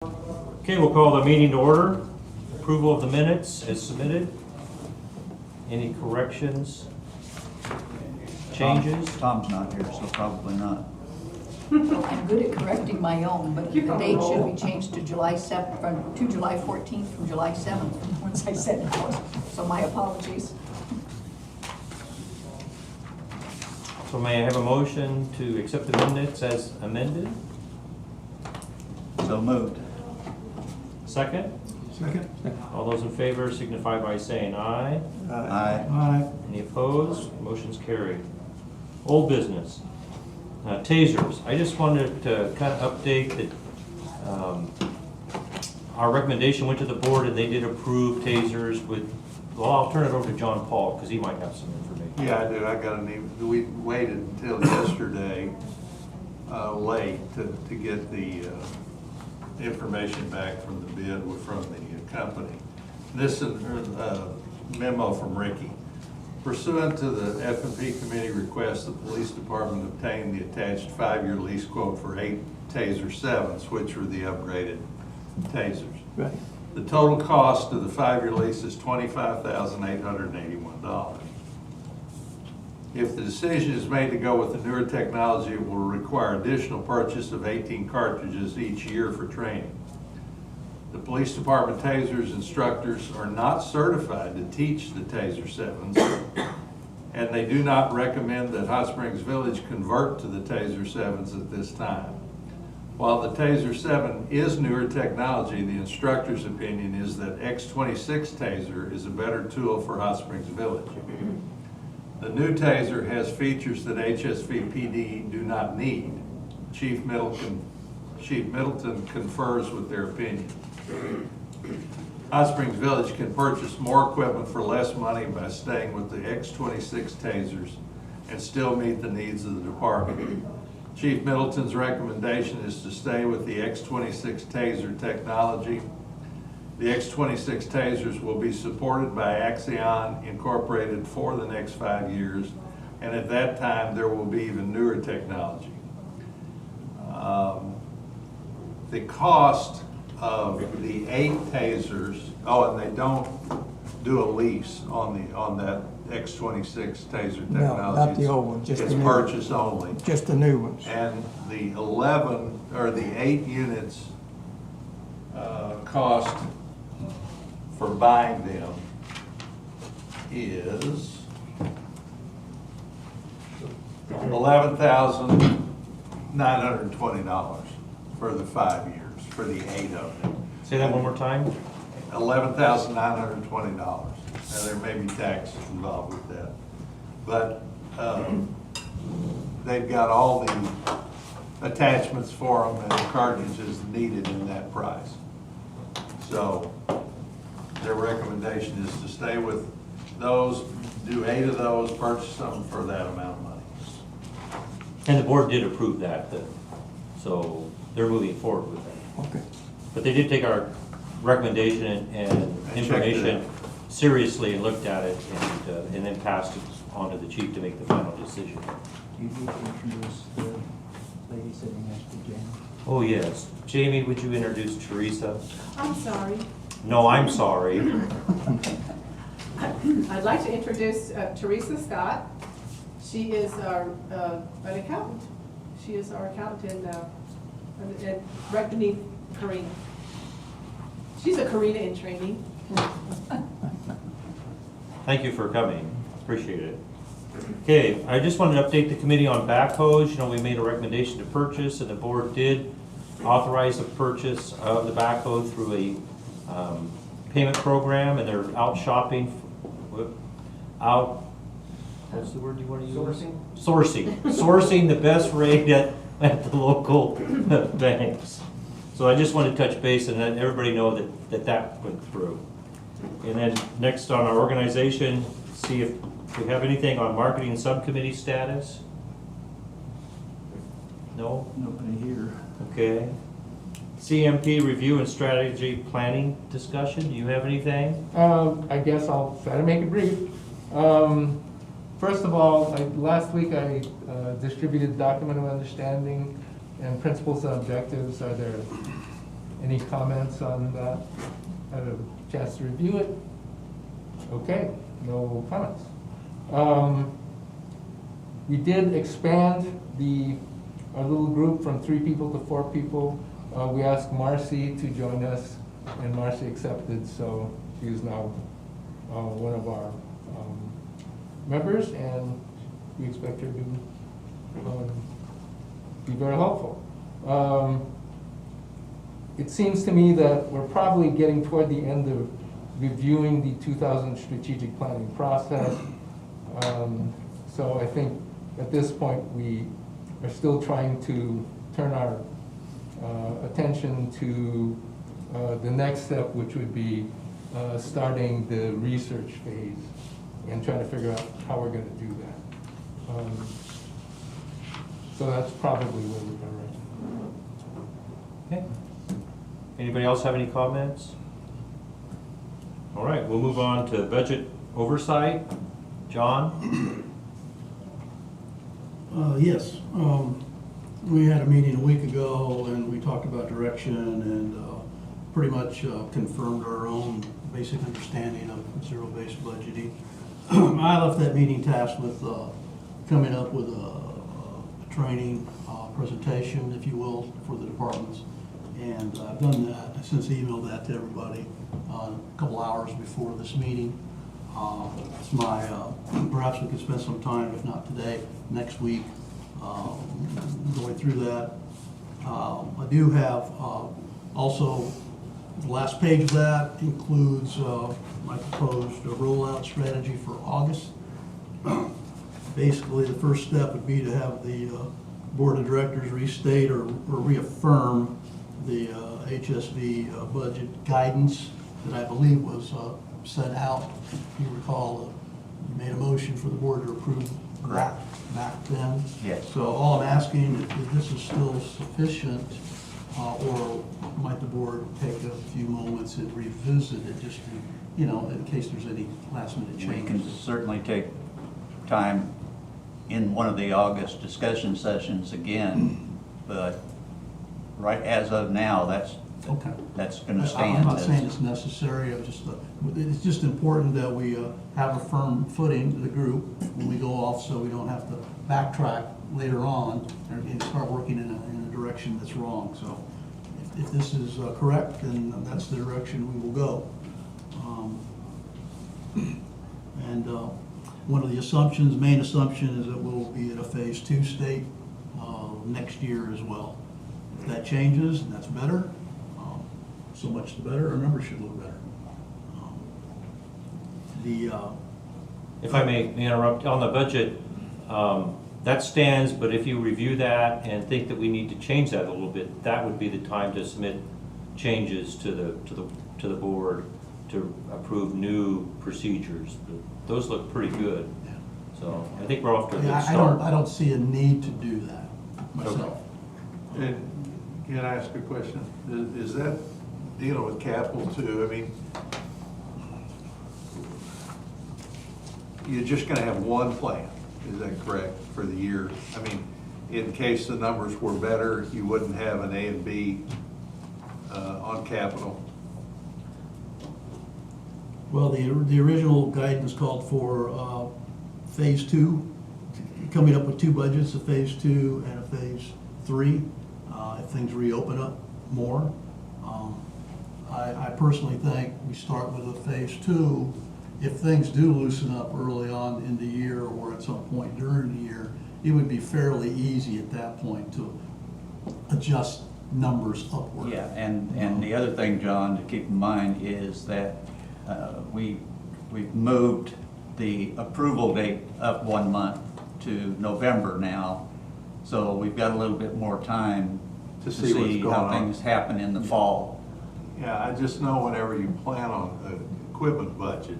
Okay, we'll call the meeting to order. Approval of the minutes as submitted. Any corrections, changes? Tom's not here, so probably not. I'm good at correcting my own, but the date should be changed to July 7th, to July 14th from July 7th, once I said it. So my apologies. So may I have a motion to accept the minutes as amended? So moved. Second? Second. All those in favor signify by saying aye. Aye. Aye. Any opposed? Motion's carried. Old business. Tasers. I just wanted to kind of update that our recommendation went to the board and they did approve tasers with, well, I'll turn it over to John Paul because he might have some information. Yeah, I do. I got we waited until yesterday, late to get the information back from the bid from the company. This is a memo from Ricky. Pursuant to the F&P committee request, the police department obtained the attached 5-year lease quote for 8 Taser 7s, which are the upgraded tasers. Right. The total cost of the 5-year lease is $25,881. If the decision is made to go with the newer technology, it will require additional purchase of 18 cartridges each year for training. The police department tasers instructors are not certified to teach the Taser 7s, and they do not recommend that Hot Springs Village convert to the Taser 7s at this time. While the Taser 7 is newer technology, the instructor's opinion is that X26 Taser is a better tool for Hot Springs Village. The new Taser has features that HSVPD do not need. Chief Middleton confers with their opinion. Hot Springs Village can purchase more equipment for less money by staying with the X26 Tasers and still meet the needs of the department. Chief Middleton's recommendation is to stay with the X26 Taser technology. The X26 Tasers will be supported by Axion Incorporated for the next 5 years, and at that time there will be even newer technology. The cost of the 8 tasers, oh, and they don't do a lease on that X26 Taser technology. No, not the old one, just the It's new purchase only. Just the new ones. And the 11, or the 8 units, cost for buying them is $11,920 for the 5 years, for the 8 of them. Say that one more time. $11,920. Now, there may be taxes involved with that. But they've got all the attachments for them and the cartridges needed in that price. So their recommendation is to stay with those, do 8 of those, purchase them for that amount of money. And the board did approve that, so they're moving forward with that. Okay. But they did take our recommendation and checked it information out. seriously and looked at it and then passed it on to the chief to make the final decision. You need to introduce the lady sitting next to Jane. Oh, yes. Jamie, would you introduce Teresa? I'm sorry. No, I'm sorry. I'd like to introduce Teresa Scott. She is our, an accountant. She is our accountant and right beneath Karina. She's a Karina in training. Thank you for coming. Appreciate it. Okay, I just wanted to update the committee on backhoes. You know, we made a recommendation to purchase, and the board did authorize the purchase of the backhoe through a payment program, and they're out shopping, what's the word you want to use? Sourcing the best rate at the local banks. So I just wanted to touch base and let everybody know that went through. And then next on our organization, see if we have anything on marketing subcommittee status. No? Nobody here. Okay. CMP review and strategy planning discussion, do you have anything? I guess I'll try to make it brief. First of all, last week I distributed document of understanding and principles and objectives are there Any comments on that? Had a chance to review it? Okay, no comments. We did expand our little group from 3 people to 4 people. We asked Marcy to join us, and Marcy accepted, so she is now one of our members, and we expect her to be very helpful. It seems to me that we're probably getting toward the end of reviewing the 2000 strategic planning process. So I think at this point, we are still trying to turn our attention to the next step, which would be starting the research phase and trying to figure out how we're going to do that. So that's probably where we're going right now. Okay. Anybody else have any comments? All right, we'll move on to budget oversight. John? Yes, we had a meeting a week ago and we talked about direction and pretty much confirmed our own basic understanding of zero-based budgeting. I left that meeting tasked with coming up with a training presentation, if you will, for the departments. And I've done that. I since emailed that to everybody a couple hours before this meeting. It's my, perhaps we could spend some time, if not today, next week, going through that. I do have also, the last page of that includes my proposed rollout strategy for August. Basically, the first step would be to have the board of directors restate or reaffirm the HSV budget guidance that I believe was set out. If you recall, you made a motion for the board to approve that back then. Yes. So all I'm asking is if this is still sufficient, or might the board take a few moments and revisit it just to, you know, in case there's any last minute We can changes. certainly take time in one of the August discussion sessions again, but right as of now, that's Okay. gonna stand. I'm not as- saying it's necessary, it's just important that we have a firm footing, the group, when we go off, so we don't have to backtrack later on and start working in a direction that's wrong. So if this is correct, then that's the direction we will go. And one of the assumptions, main assumption, is that we'll be at a phase 2 state next year as well. If that changes, and that's better, so much the better, our numbers should look better. If I may interrupt, on the budget, that stands, but if you review that and think that we need to change that a little bit, that would be the time to submit changes to the board to approve new procedures. Those look pretty good, so I think we're off to a good I start. don't see a need to do that myself. And can I ask a question? Is that dealing with capital too? I mean, you're just gonna have one plan, is that correct, for the year? I mean, in case the numbers were better, you wouldn't have an A and B on capital? Well, the original guidance called for phase 2, coming up with 2 budgets, a phase 2 and a phase 3, if things reopen up more. I personally think we start with a phase 2. If things do loosen up early on in the year or at some point during the year, it would be fairly easy at that point to adjust numbers upward. Yeah, and the other thing, John, to keep in mind is that we've moved the approval date up 1 month to November now. So we've got a little bit more time To see what's going how on. things happen in the fall. Yeah, I just know whenever you plan on an equipment budget,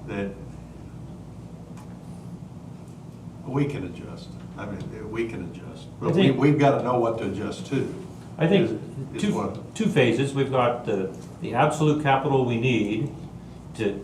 that we can adjust. I mean, we can adjust. But think- we've got to know what to adjust to. I think Is what- two phases. We've got the absolute capital we need to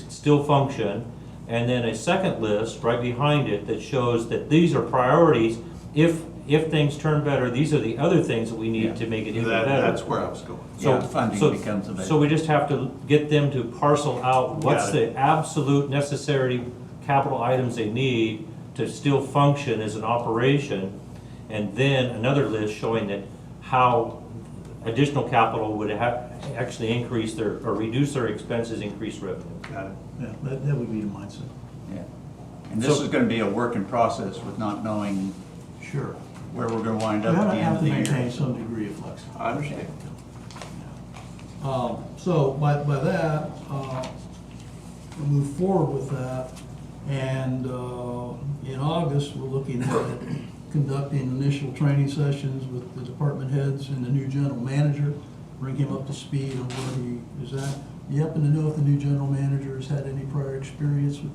still function, and then a second list right behind it that shows that these are priorities. If if things turn better, these are the other things that we need to make it even better. That's where I was going. Yeah, funding becomes available. So we just have to get them to parcel out what's Got it. the absolute necessary capital items they need to still function as an operation, and then another list showing that how additional capital would actually increase their, or reduce their expenses, increase revenue. Got it. Yeah, that would be the mindset. Yeah. And this So- is gonna be a work in process with not knowing Sure. where we're gonna wind You up at the end have of to the maintain year. some degree of flexibility. I understand. So by that, we'll move forward with that. And in August, we're looking at conducting initial training sessions with the department heads and the new general manager, bring him up to speed on where he is at. You happen to know if the new general manager has had any prior experience with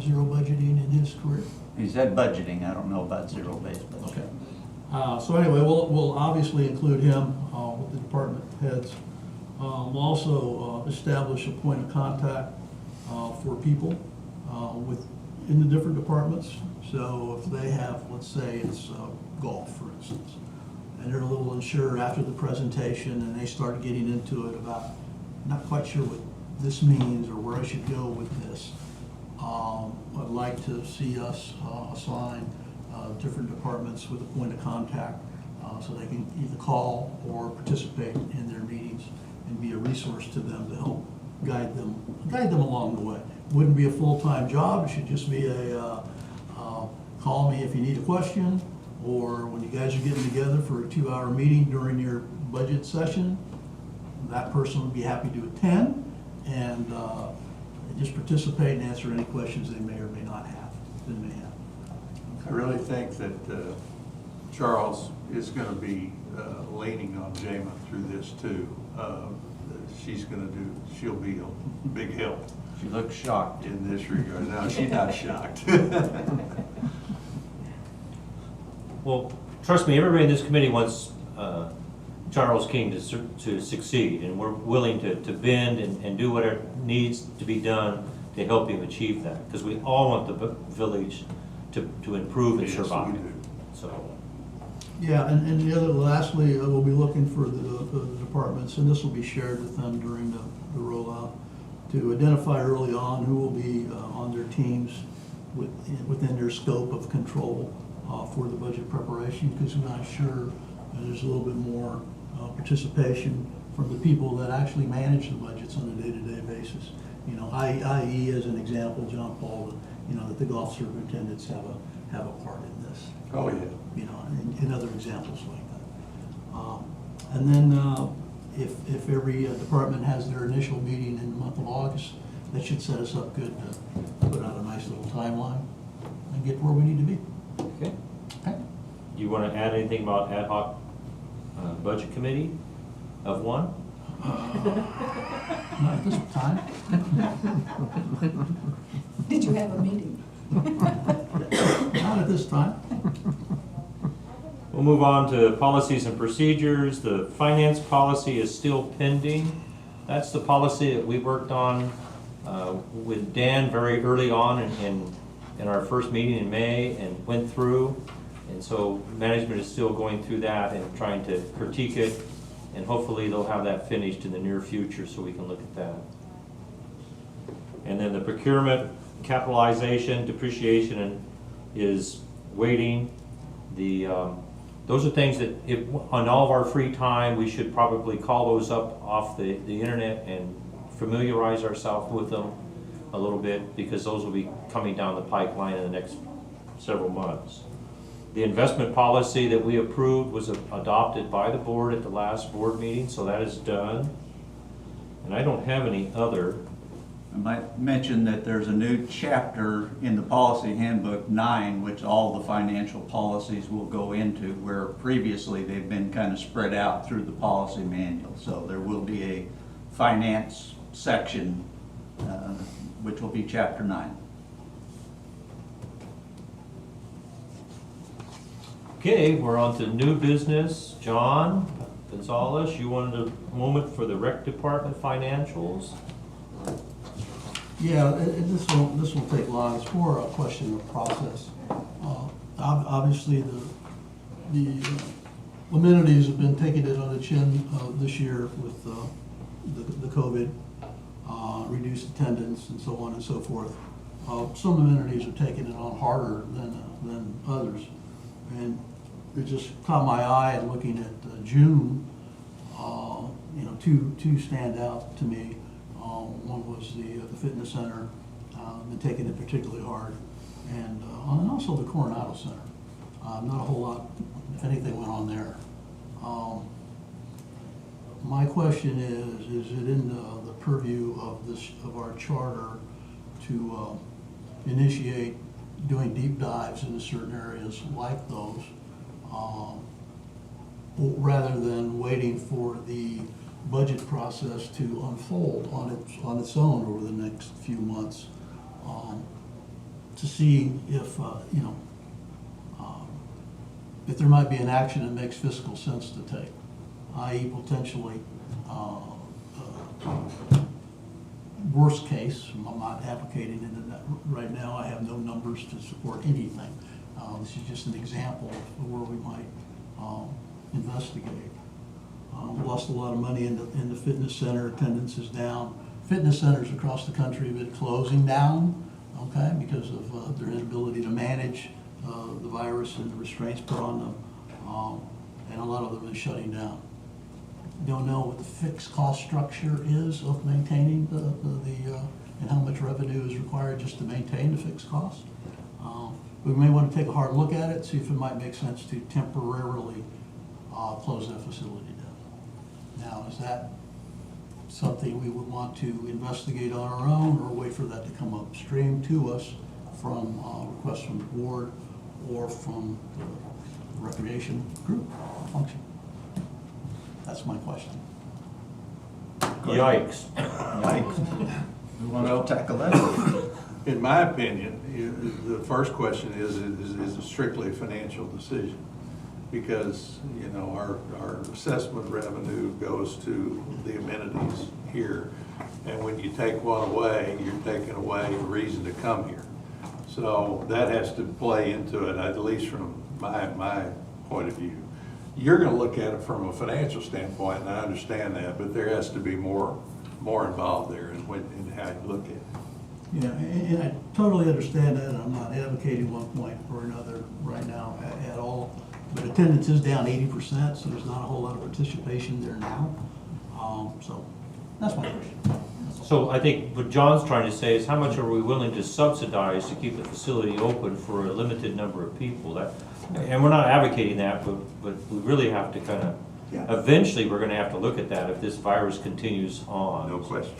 zero budgeting in his career? He said budgeting, I don't know about zero-based budgeting. Okay. So anyway, we'll obviously include him with the department heads. We'll also establish a point of contact for people in the different departments. So if they have, let's say it's golf, for instance, and they're a little unsure after the presentation and they start getting into it about, not quite sure what this means or where I should go with this, I'd like to see us assign different departments with a point of contact so they can either call or participate in their meetings and be a resource to them to help guide them along the way. Wouldn't be a full-time job, it should just be a call me if you need a question, or when you guys are getting together for a 2-hour meeting during your budget session, that person would be happy to attend and just participate and answer any questions they may or may not have. I really think that Charles is going to be leaning on Jama through this too. She'll be a big help She looks shocked. in this regard. No, she's not shocked. Well, trust me, everybody in this committee wants Charles King to succeed, and we're willing to bend and do whatever needs to be done to help him achieve that, because we all want the village to improve and Yes, survive. we do. So, Yeah, and the other, lastly, we'll be looking for the departments, and this will be shared with them during the rollout, to identify early on who will be on their teams within their scope of control for the budget preparation, because we're not sure, there's a little bit more participation from the people that actually manage the budgets on a day-to-day basis. You know, i.e., as an example, John Paul, that the golf superintendents have a part in this. Oh, yeah. And other examples like that. And then if every department has their initial meeting in the month of August, that should set us up good to put out a nice little timeline and get where we need to be. okay. Okay? You want to add anything about ad hoc budget committee of one? Not at this time. Did you have a meeting? Not at this time. We'll move on to policies and procedures. The finance policy is still pending. That's the policy that we worked on with Dan very early on in our first meeting in May and went through. And so management is still going through that and trying to critique it. And hopefully they'll have that finished in the near future so we can look at that. And then the procurement, capitalization, depreciation is waiting. Those are things that on all of our free time, we should probably call those up off the internet and familiarize ourselves with them a little bit, because those will be coming down the pipeline in the next several months. The investment policy that we approved was adopted by the board at the last board meeting, so that is done. And I don't have any other. I might mention that there's a new chapter in the policy handbook 9, which all the financial policies will go into, where previously they've been kind of spread out through the policy manual. So there will be a finance section, which will be chapter 9. Okay, we're on to new business. John Gonzalez, you wanted a moment for the rec department financials? Yeah, this will take long. It's more a question of process. Obviously, amenities have been taking it on the chin this year with the COVID, reduced attendance and so on and so forth. Some amenities are taking it on harder than others. And it just caught my eye in looking at June. Two stand out to me. One was the fitness center, been taking it particularly hard, and also the Coronado Center. Not a whole lot, if anything, went on there. My question is it in the purview of our charter to initiate doing deep dives into certain areas like those, rather than waiting for the budget process to unfold on its own over the next few months, to see if there might be an action that makes fiscal sense to take, i.e. potentially worst case. I'm not advocating into that right now. I have no numbers to support anything. This is just an example of where we might investigate. We lost a lot of money in the fitness center. Attendance is down. Fitness centers across the country have been closing down, okay, because of their inability to manage the virus and the restraints put on them, and a lot of them are shutting down. Don't know what the fixed cost structure is of maintaining and how much revenue is required just to maintain the fixed cost. We may want to take a hard look at it, see if it might make sense to temporarily close that facility down. Now, is that something we would want to investigate on our own, or wait for that to come upstream to us from requests from the board or from the recreation group function? That's my question. Yikes. Yikes. Who wants to tackle that? In my opinion, the first question is it strictly a financial decision? Because, our assessment revenue goes to the amenities here. And when you take one away, you're taking away a reason to come here. So that has to play into it, at least from my point of view. You're gonna look at it from a financial standpoint, and I understand that, but there has to be more involved there in how you look at it. Yeah, and I totally understand that, and I'm not advocating one point or another right now at all. But attendance is down 80%, so there's not a whole lot of participation there now. So that's my question. So I think what John's trying to say is how much are we willing to subsidize to keep the facility open for a limited number of people? And we're not advocating that, but we really have to kind of, eventually we're gonna have to look at that if this virus continues on. No question.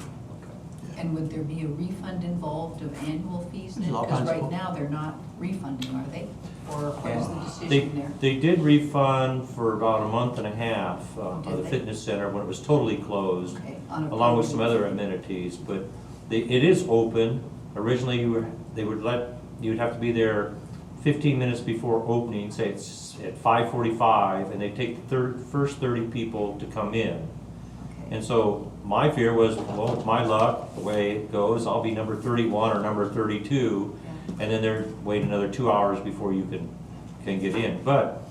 And would there be a refund involved of annual fees then? There's all Because kinds of- right now, they're not refunding, are they? Or what is the They, decision there? they did refund for about a month and a half of Did the they? fitness center when it was totally closed, Okay, on a along with some permanent- other amenities, but it is open. Originally, you'd have to be there 15 minutes before opening, say it's at 5:45, and they take the first 30 people to come in. Okay. And so my fear was, well, with my luck, the way it goes, I'll be number 31 or number 32, and then they're waiting another 2 hours before you can get in. But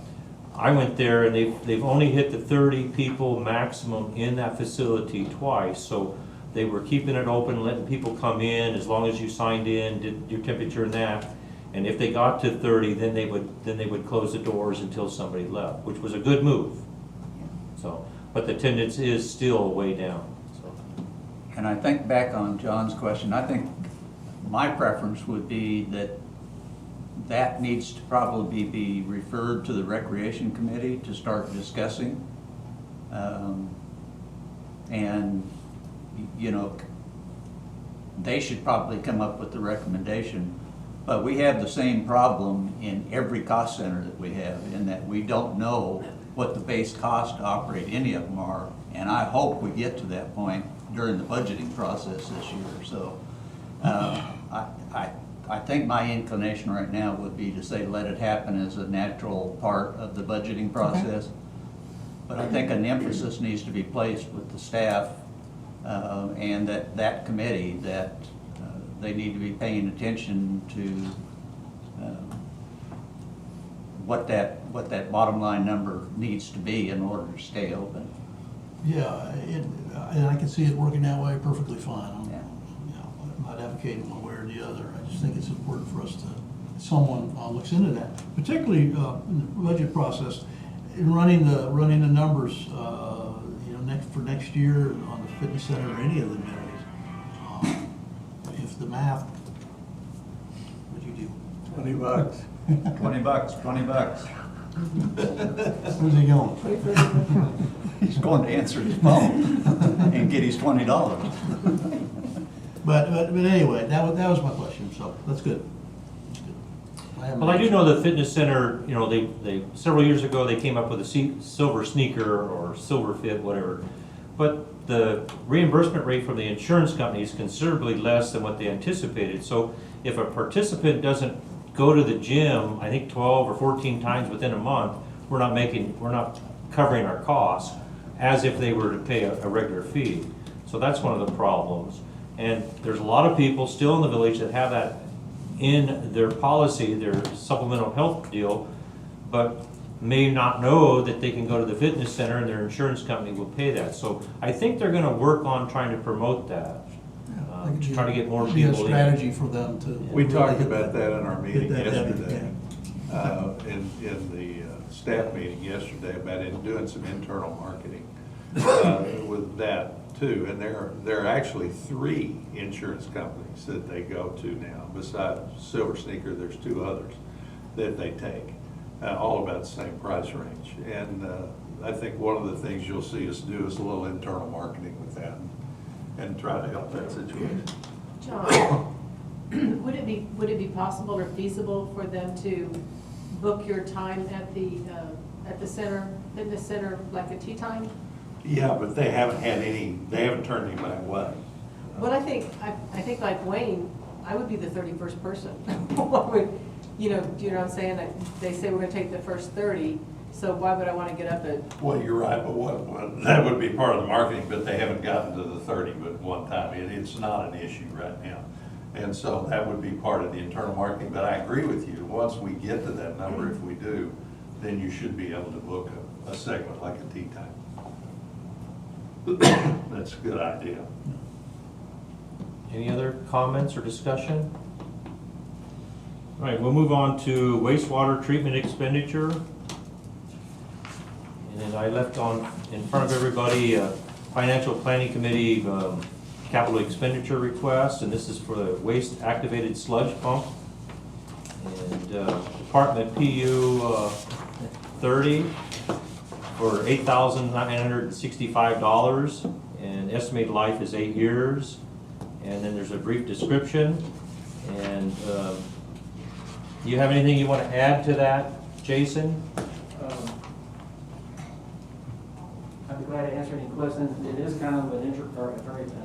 I went there and they've only hit the 30 people maximum in that facility twice, so they were keeping it open, letting people come in as long as you signed in, did your temperature and that. And if they got to 30, then they would close the doors until somebody left, which was a good move. So, but the attendance is still way down. So. And I think back on John's question, I think my preference would be that needs to probably be referred to the Recreation Committee to start discussing. And, they should probably come up with the recommendation. But we have the same problem in every cost center that we have, in that we don't know what the base cost to operate any of them are. And I hope we get to that point during the budgeting process this year. So I think my inclination right now would be to say let it happen as a natural part of the budgeting process. But I think an emphasis needs to be placed with the staff and that committee that they need to be paying attention to what that bottom line number needs to be in order to stay open. Yeah, and I can see it working that way perfectly fine. Yeah. I'm not advocating one way or the other. I just think it's important for us to, someone looks into that, particularly in the budget process, in running the numbers, for next year on the fitness center or any of the amenities. If the math, what'd you do? $20. $20. Where's he going? He's going to answer his phone and get his $20. But anyway, that was my question, so that's good. Well, I do know the fitness center, you know, they several years ago, they came up with a silver sneaker or silver fit, whatever. But the reimbursement rate from the insurance company is considerably less than what they anticipated. So if a participant doesn't go to the gym, I think 12 or 14 times within a month, we're not covering our costs as if they were to pay a regular fee. So that's one of the problems. And there's a lot of people still in the village that have that in their policy, their supplemental health deal, but may not know that they can go to the fitness center and their insurance company will pay that. So I think they're gonna work on trying to promote that. Try to get more Be a people in. strategy for them to. We really talked get about that in our meeting get that yesterday. done, In the staff meeting yesterday about doing some internal marketing with that too. And there are actually 3 insurance companies that they go to now. Besides Silver Sneaker, there's 2 others that they take, all about the same price range. And I think one of the things you'll see us do is a little internal marketing with that and try to help that situation. John, would it be possible or feasible for them to book your time at the fitness center, like a tea time? Yeah, but they haven't turned anybody away. Well, I think like Wayne, I would be the 31st person. What would, do you know what I'm saying? They say we're gonna take the first 30, so why would I wanna get up at? Well, you're right, but that would be part of the marketing, but they haven't gotten to the 30 but one time. It's not an issue right now. And so that would be part of the internal marketing, but I agree with you. Once we get to that number, if we do, then you should be able to book a segment like a tea time. That's a good idea. Any other comments or discussion? All right, we'll move on to wastewater treatment expenditure. And then I left in front of everybody, Financial Planning Committee capital expenditure request, and this is for the waste activated sludge pump. And Department PU 30 for $8,965, and estimated life is 8 years. And then there's a brief description. And you have anything you want to add to that, Jason? I'd be glad to answer any questions. It is kind of an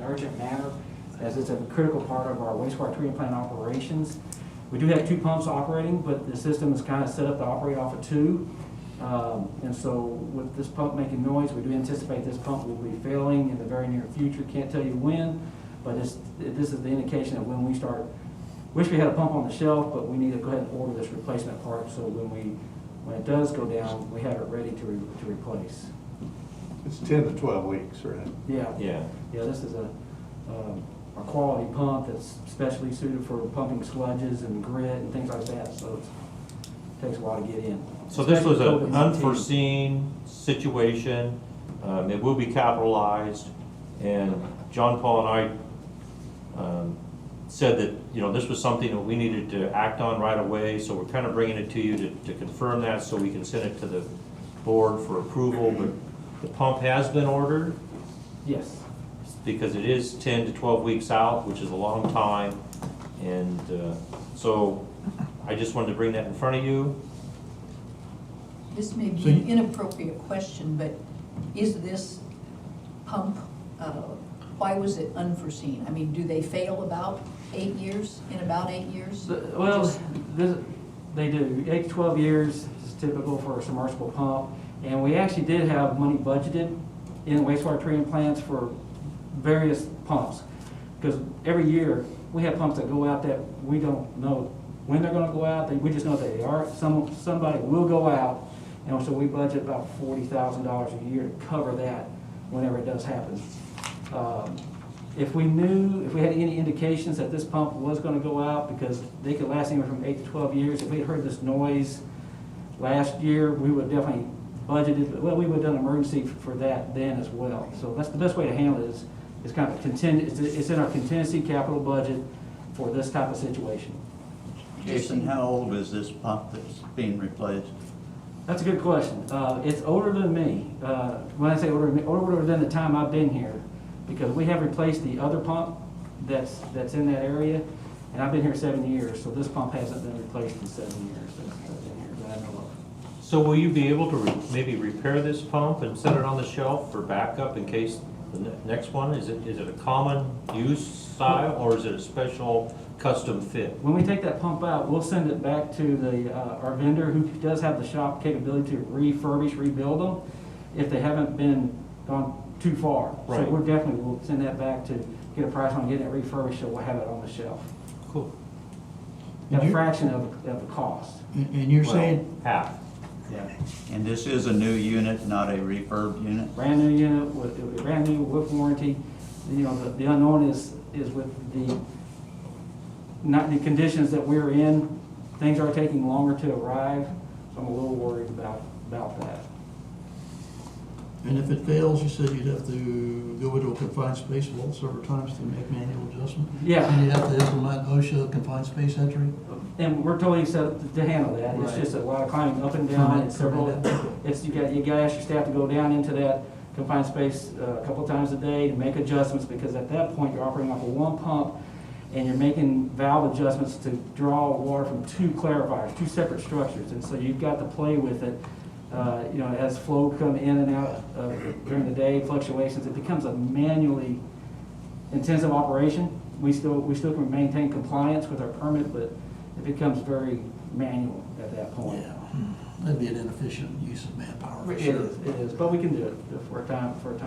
urgent matter, as it's a critical part of our wastewater treatment plant operations. We do have 2 pumps operating, but the system is kind of set up to operate off of 2. And so with this pump making noise, we do anticipate this pump will be failing in the very near future. Can't tell you when, but this is the indication of when we start. Wish we had a pump on the shelf, but we need to go ahead and order this replacement part so when it does go down, we have it ready to replace. It's 10 to 12 weeks, right? Yeah. Yeah. Yeah, this is a quality pump that's specially suited for pumping sludges and grit and things like that, so it takes a while to get in. So this was an Especially COVID-19. unforeseen situation. It will be capitalized, and John Paul and I said that, this was something that we needed to act on right away, so we're kind of bringing it to you to confirm that so we can send it to the board for approval. But the pump has been ordered Yes. because it is 10 to 12 weeks out, which is a long time. And so I just wanted to bring that in front of you. This may be So an inappropriate question, but is this pump, why was it unforeseen? I mean, do they fail about 8 years, in about 8 years? Well, Just- they do. 8 to 12 years is typical for a submersible pump. And we actually did have money budgeted in wastewater treatment plants for various pumps. Because every year, we have pumps that go out that we don't know when they're gonna go out, we just know that they are, somebody will go out, and so we budget about $40,000 a year to cover that whenever it does happen. If we had any indications that this pump was gonna go out, because they could last anywhere from 8 to 12 years, if we had heard this noise last year, we would definitely budgeted, well, we would have done an emergency for that then as well. So that's the best way to handle it, is kind of it's in our contingency capital budget for this type of situation. Jason, how old is this pump that's being replaced? That's a good question. It's older than me. When I say older than me, older than the time I've been here, because we have replaced the other pump that's in that area, and I've been here 7 years, so this pump hasn't been replaced in 7 years that I've been here, that I know of. So will you be able to maybe repair this pump and set it on the shelf for backup in case the next one? Is it a common use style, or is it a special custom fit? When we take that pump out, we'll send it back to our vendor, who does have the shop capability to refurbish, rebuild them, if they haven't been gone too far. So Right. we'll send that back to get a price on getting it refurbished, so we'll have it on the shelf. Cool. At a You- fraction of the cost. And you're Well, saying, half. Yeah. And this is a new unit, not a refurb unit? Brand new unit, with, it'll be brand new with warranty. You know, the unknown is with not the conditions that we're in, things are taking longer to arrive, so I'm a little worried about that. and if it fails, you said you'd have to go into a confined space vault several times to make manual adjustment? Yeah. And you'd have to implement OSHA confined space entry? And we're totally set up to handle that. It's Right. just a lot of climbing up and down, and several, Permit. you gotta ask your staff to go down into that confined space a couple of times a day to make adjustments, because at that point, you're operating off of one pump, and you're making valve adjustments to draw water from two clarifiers, two separate structures, and so you've got to play with it. You know, as flow come in and out during the day, fluctuations, it becomes a manually intensive operation. We still can maintain compliance with our permit, but it becomes very manual at that point. Yeah, that'd be an inefficient use of manpower, for It sure. is, but we can do it for a time frame.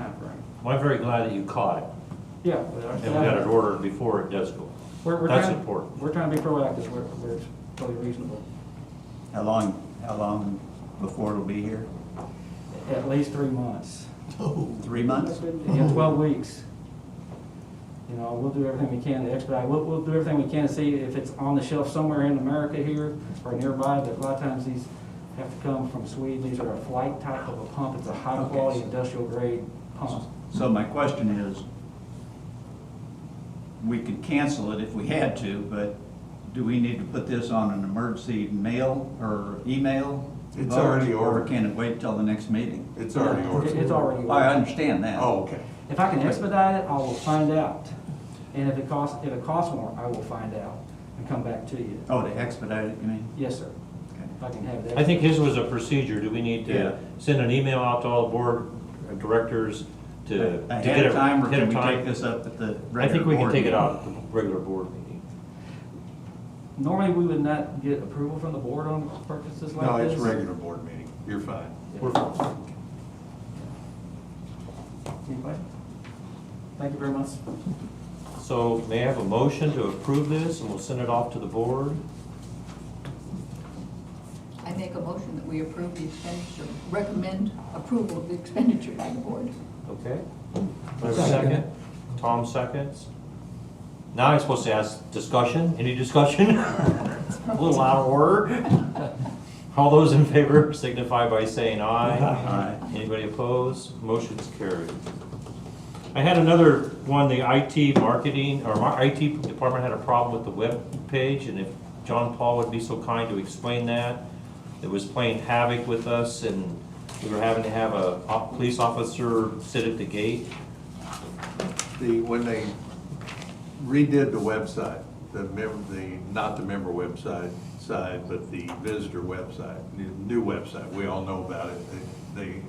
Well, I'm very glad that you caught it, Yeah. But our and we got it staff- ordered before it does go. we're That's trying- important. We're trying to be proactive, we're totally reasonable. How long before it'll be here? At least 3 months. Oh, 3 months? Yeah, 12 weeks. You know, we'll do everything we can to expedite, we'll do everything we can to see if it's on the shelf somewhere in America here or nearby, but a lot of times these have to come from Sweden. These are a flight type of a pump, it's a high-quality industrial grade pump. So my question is, we could cancel it if we had to, but do we need to put this on an emergency mail or email? It's already Or ordered. can it wait till the next meeting? It's already ordered. It's already I ordered. understand that. Oh, okay. If I can expedite it, I will find out. And if it costs more, I will find out and come back to you. Oh, to expedite it, you mean? Yes, sir. Okay. If I can have that. I think his was a procedure. Do we need Yeah. to send an email out to all the board directors to Ahead get of time, or ahead can of we time? take this up at the regular I think we can board take it meeting? out at the regular board meeting. Normally, we would not get approval from the board on purchases like No, this. it's a regular board meeting. You're fine. We're fine. Any questions? Thank you very much. So may I have a motion to approve this, and we'll send it off to the board? I make a motion that we approve the expenditure, recommend approval of the expenditure by the board. Okay. Do I have a second? Tom seconds. Now I'm supposed to ask discussion. Any discussion? A little out of order. All those in favor signify by saying aye. Aye. Anybody opposed? Motion's carried. I had another one, the IT marketing, or my IT department had a problem with the web page, and if John Paul would be so kind to explain that. It was playing havoc with us, and we were having to have a police officer sit at the gate. When they redid the website, not the member website side, but the visitor website, new website, we all know about it. They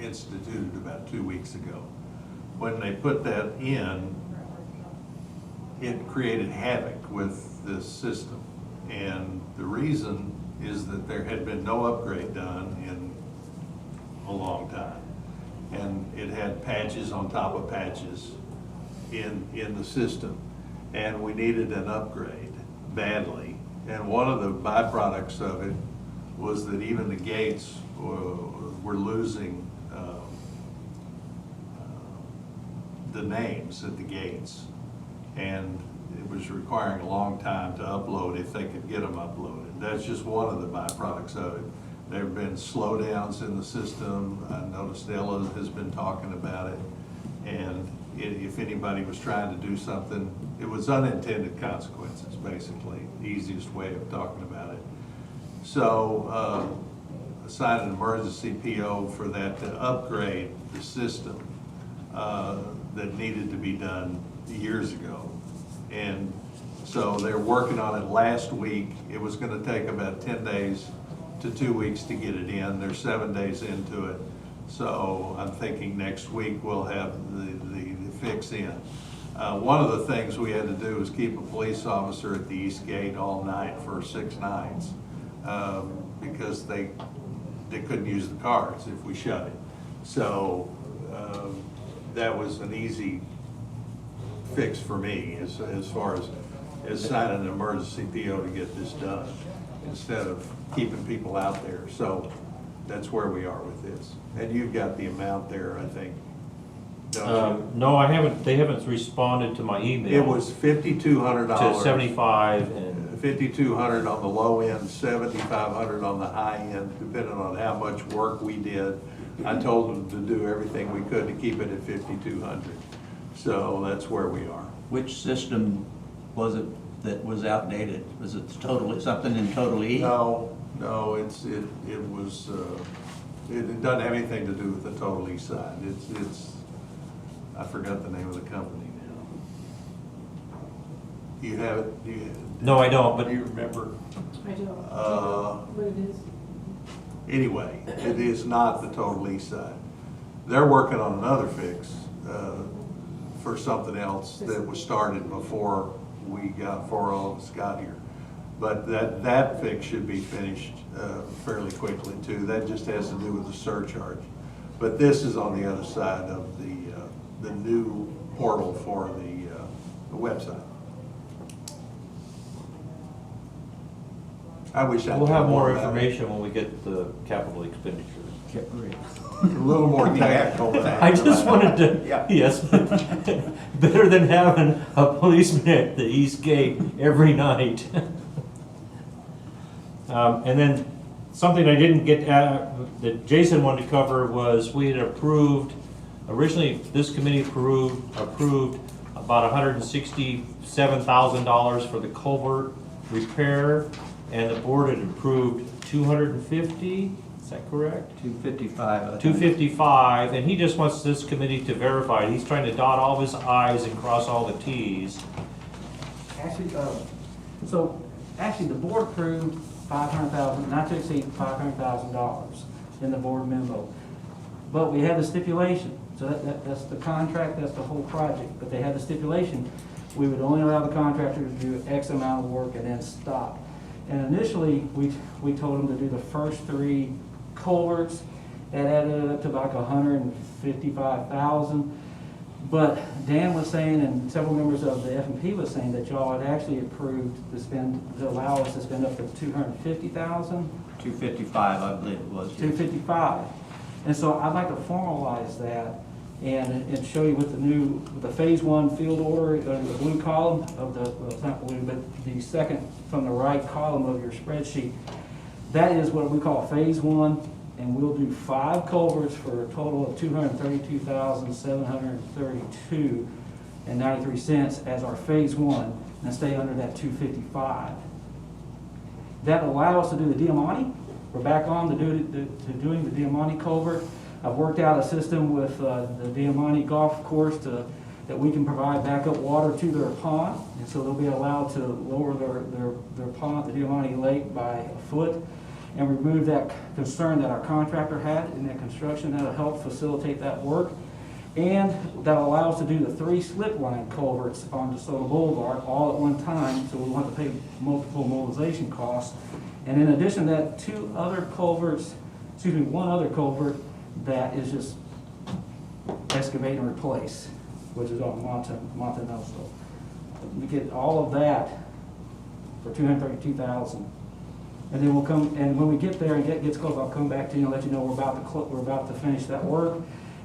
instituted about 2 weeks ago. When they put that in, it created havoc with this system. And the reason is that there had been no upgrade done in a long time. And it had patches on top of patches in the system. And we needed an upgrade badly. And one of the byproducts of it was that even the gates were losing the names at the gates. And it was requiring a long time to upload if they could get them uploaded. That's just one of the byproducts of it. There have been slowdowns in the system. I noticed Ella has been talking about it. And if anybody was trying to do something, it was unintended consequences, basically, the easiest way of talking about it. So, assign an emergency PO for that to upgrade the system that needed to be done years ago. And so they're working on it last week. It was gonna take about 10 days to 2 weeks to get it in. They're 7 days into it. So I'm thinking next week we'll have the fix in. One of the things we had to do was keep a police officer at the east gate all night for 6 nights because they couldn't use the cars if we shut it. So that was an easy fix for me as far as signing an emergency PO to get this done instead of keeping people out there. So that's where we are with this. And you've got the amount there, I think. Don't you? No, I haven't, they haven't responded to my email. It was $5,200. To 75 and, $5,200 on the low end, $7,500 on the high end, depending on how much work we did. I told them to do everything we could to keep it at $5,200. So that's where we are. Which system was it that was outdated? Was it something in Total E? No, it was, it doesn't have anything to do with the Total East Side. It's, I forgot the name of the company now. You have it? no, I don't, Do but you remember? I don't. What it is? Anyway, it is not the Total East Side. They're working on another fix for something else that was started before all of us got here. But that fix should be finished fairly quickly too. That just has to do with the surcharge. But this is on the other side of the new portal for the website. I wish I we'll knew have more about it. information when we get the capital expenditures. A little more technical than that. I just wanted to, Yeah. yes, better than having a policeman at the east gate every night. And then something I didn't get that Jason wanted to cover was we had approved, originally this committee approved about $167,000 for the culvert repair, and the board had approved 250, is that correct? 255. I think. 255, and he just wants this committee to verify it. He's trying to dot all his i's and cross all the t's. Actually, the board approved $500,000, not to exceed $500,000 in the board memo. But we had the stipulation, so that's the contract, that's the whole project, but they had the stipulation, we would only allow the contractor to do X amount of work and then stop. And initially, we told them to do the first 3 culverts, that added up to like $155,000. But Dan was saying, and several members of the F&P was saying that y'all had actually approved to allow us to spend up to $250,000. 255, I believe it was. 255. And so I'd like to formalize that and show you with the phase 1 field order, the blue column of well, it's not blue, but the second from the right column of your spreadsheet. That is what we call phase 1, and we'll do 5 culverts for a total of $232,732.93 as our phase 1, and stay under that 255. That allow us to do the Diamante. We're back on to doing the Diamante culvert. I've worked out a system with the Diamante Golf Course that we can provide backup water to their pond, and so they'll be allowed to lower their pond, the Diamante Lake, by a foot, and remove that concern that our contractor had in that construction. That'll help facilitate that work. And that allows us to do the 3 slip line culverts on DeSoto Boulevard all at one time, so we won't have to pay multiple mobilization costs. And in addition to that, 1 other culvert that is just excavate and replace, which is on Montenoso. We get all of that for $232,000. And then we'll come, and when we get there and gets close, I'll come back to you and let you know we're about to finish that work.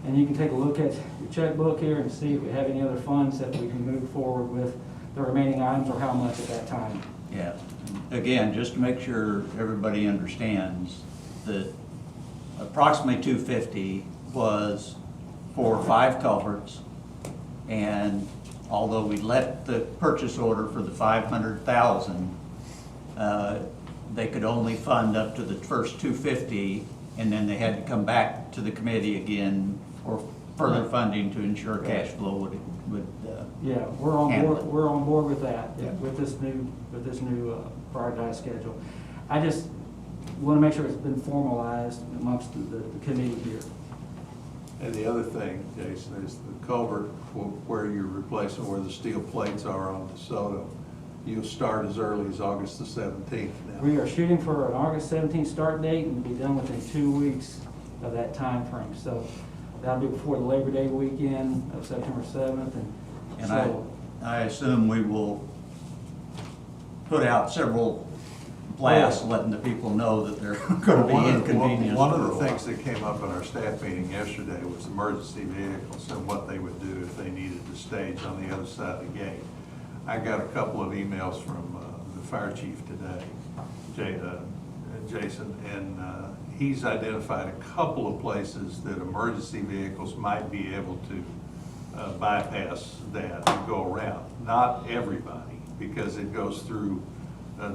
And you can take a look at your checkbook here and see if we have any other funds that we can move forward with the remaining items or how much at that time. Yeah, again, just to make sure everybody understands that approximately 250 was for 5 culverts. And although we let the purchase order for the 500,000, they could only fund up to the first 250, and then they had to come back to the committee again for further funding to ensure cash flow would Yeah, we're on handle board, it. we're on board with that, Yeah. with this new prioritized schedule. I just want to make sure it's been formalized amongst the committee here. And the other thing, Jason, is the culvert where you're replacing where the steel plates are on DeSoto. You'll start as early as August the 17th now. We are shooting for an August 17th start date and be done within 2 weeks of that time frame. So that'll be before the Labor Day weekend of September 7th. And So, I assume we will put out several blasts letting the people know that they're gonna be inconvenienced. One of for a the while. things that came up in our staff meeting yesterday was emergency vehicles and what they would do if they needed to stage on the other side of the gate. I got a couple of emails from the fire chief today, Jason, and he's identified a couple of places that emergency vehicles might be able to bypass that and go around. Not everybody, because it goes through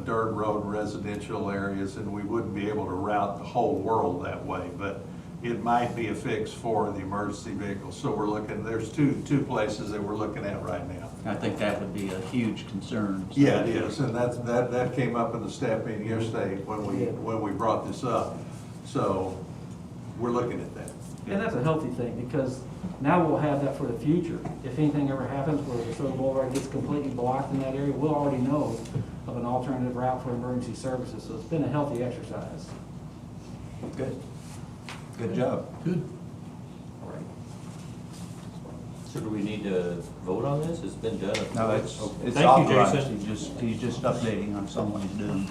dirt road residential areas, and we wouldn't be able to route the whole world that way, but it might be a fix for the emergency vehicles. So we're looking, there's two places that we're looking at right now. I think that would be a huge concern. So- Yeah, it is, and that came up in the staff meeting yesterday when we brought this up. So we're looking at that. and that's a healthy thing because now we'll have that for the future. If anything ever happens where the Soto Boulevard gets completely blocked in that area, we'll already know of an alternative route for emergency services. So it's been a healthy exercise. Good. Good job. Good. All right. So do we need to vote on this? It's been done. No, it's Okay. it's Thank you, authorized. Jason. He's just updating on someone he's doing.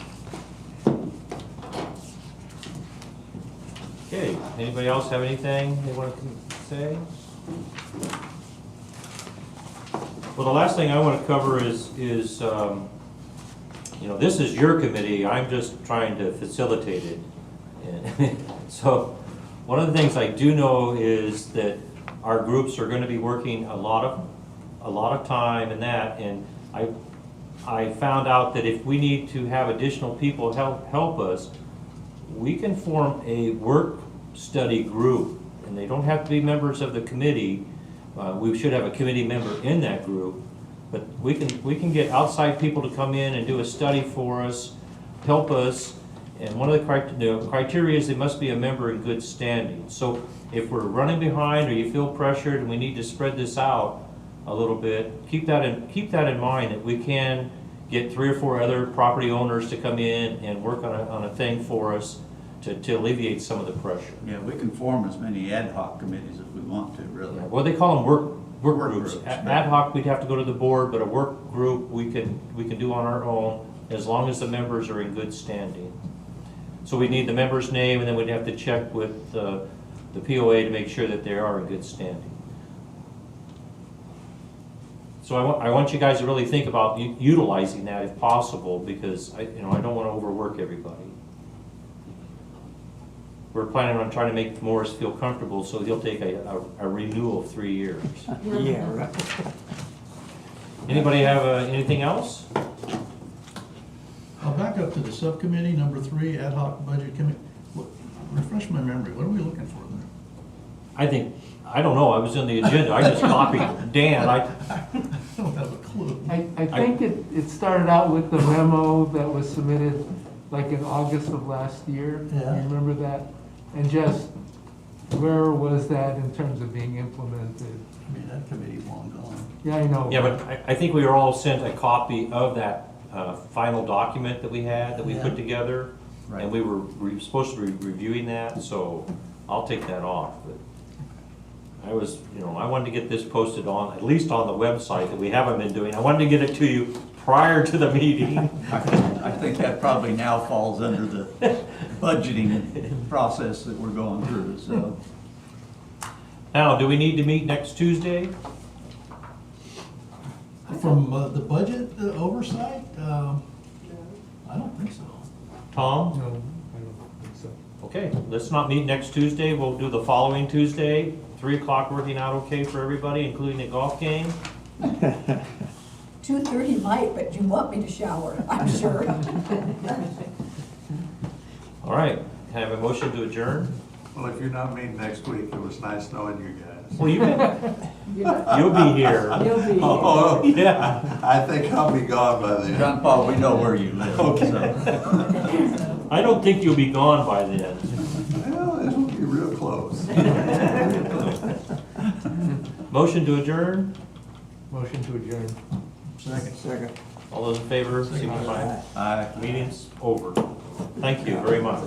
Okay, anybody else have anything they want to say? Well, the last thing I want to cover is, you know, this is your committee, I'm just trying to facilitate it. And so, one of the things I do know is that our groups are going to be working a lot of time in that, and I found out that if we need to have additional people help us, we can form a work study group, and they don't have to be members of the committee. We should have a committee member in that group, but we can get outside people to come in and do a study for us, help us, and one of the criteria is they must be a member in good standing. So if we're running behind or you feel pressured and we need to spread this out a little bit, keep that in mind, that we can get 3 or 4 other property owners to come in and work on a thing for us to alleviate some of the pressure. Yeah, we can form as many ad hoc committees if we want to, really. Well, they call them work Work groups. groups, Ad hoc, we'd have to go to the board, but a work group, we can do on our own, as long as the members are in good standing. So we need the member's name, and then we'd have to check with the POA to make sure that they are in good standing. So I want you guys to really think about utilizing that if possible, because I don't want to overwork everybody. We're planning on trying to make Morris feel comfortable, so he'll take a renewal of 3 years. Yeah, right. Anybody have anything else? I'll back up to the subcommittee, number 3, ad hoc budget committee. Refresh my memory, what are we looking for there? I don't know, I was in the agenda, I just copied Dan. I don't have a clue. I think it started out with the memo that was submitted like in August of last year. Yeah. You remember that? And just where was that in terms of being implemented? I mean, that committee's long gone. Yeah, I know. Yeah, but I think we were all sent a copy of that final document that we had, that we put Yeah. together. Right. And we were supposed to be reviewing that, so I'll take that off. But I wanted to get this posted on, at least on the website, that we haven't been doing. I wanted to get it to you prior to the meeting. I think that probably now falls under the budgeting process that we're going through, so. Now, do we need to meet next Tuesday? From the budget oversight, I don't think so. Tom? No, I don't think so. Okay, let's not meet next Tuesday. We'll do the following Tuesday, 3 o'clock working out okay for everybody, including the golf game? 2:30 might, but you want me to shower, I'm sure. All right, can I have a motion to adjourn? Well, if you're not meeting next week, it was nice knowing you guys. Well, you'll be here. You'll be. Oh, Yeah, I think I'll be gone by then. John Paul, we know where you live, so. I don't think you'll be gone by then. Well, this will be real close. Motion to adjourn? Motion to adjourn. Second. All those in favor, signify. Aye. Meeting's over. Thank you very much.